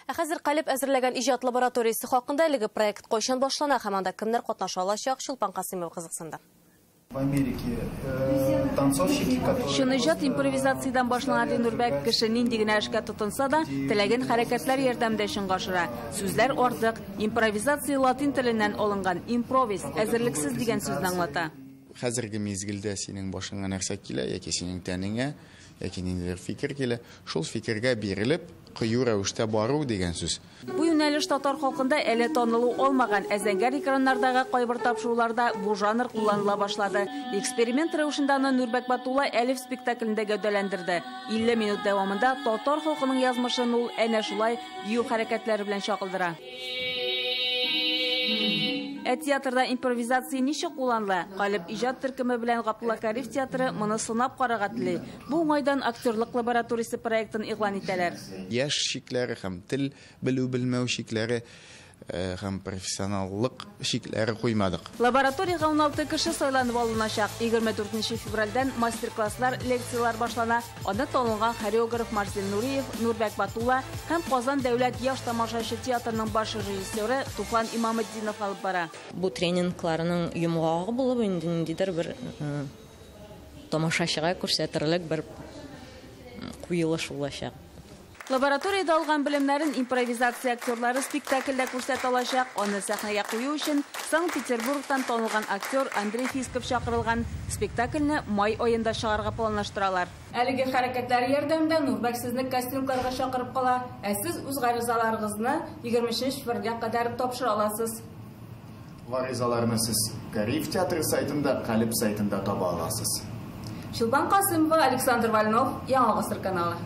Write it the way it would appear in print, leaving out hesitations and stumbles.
Хәзер Қалип әзерләгән иҗат лабораториясе хакында әлеге проект кайчан башлана һәм анда кемнәр катнаша алачак? Чулпан Касымова кызыксынды. В Америке танцовщики, которые... Шуныжат импровизациядан башланган Нурбәк кеше нинди генә эшкә тотынса да, теләгән хәрәкәтләр ярдәмендә эшен гашыра. Сүзләр артык, импровизация латин теленнән алынган импровиз, әзерлексез дигән сүзне аңлата. Хәзерге мизгелдә синең башыңа нәрсә килә, яки синең тәнеңә, яки ниндидер фикер килә, шул фикергә бирелеп, кыю рәвештә бару дигән сүз. Бу юнәлеш татар халкында әле танылу алмаган әзәңгәр экраннардагы кайбер тапшыруларда бу жанр кулланыла башлады. Эксперимент рәвешендә Нурбәк Батулла Әлиф спектаклендә гәүдәләндерде. 50 минут дәвамында татар халкының язмышын ул әнә шулай бию хәрәкәтләре белән чагылдыра. Театрда импровизация ничек кулланыла? Қалип иҗат төркеме белән Габдулла Кариф театры моны сынап карарга тели. Бу уңайдан актерлык лабораториясе проектын игълан итәләр. Яш шикләре һәм тел белү-белмәү шикләре һәм профессионаллык шикләре куймадык. Лабораторияга 16 кеше сайланып алыначак. 24 февральдән мастер-класслар, лекциялар башлана. Анда танылган хореограф Марсель Нуриев, Нурбәк Батулла һәм Казан дәүләт яшь тамашачы театрының баш режиссеры Туфан Имаметдинов алып бара. Бу тренингларның йомгагы булып индидер бер тамашачыга күрсәтерлек бер куелыш булачак. Лабораторияда алган белемнәрен импровизация актерлары спектакльдә күрсәтә алачак. Аны сәхнәгә кую өчен Санкт-Петербургтан танылган актер Андрей Фисков чакырылган. Спектакльне май аенда чыгарга планлаштыралар. Әлеге хәрәкәтләр ярдәмендә Нурбәк сезне костюмларга чакырып кала. Сез үз гаризаларыгызны 23 февральгә кадәр тапшыра аласыз. Гаризаларны сез Кариф театры сайтында, Қалип сайтында таба аласыз. Чулпан Касымова, Александр Вольнов, Яңа Гасыр каналы.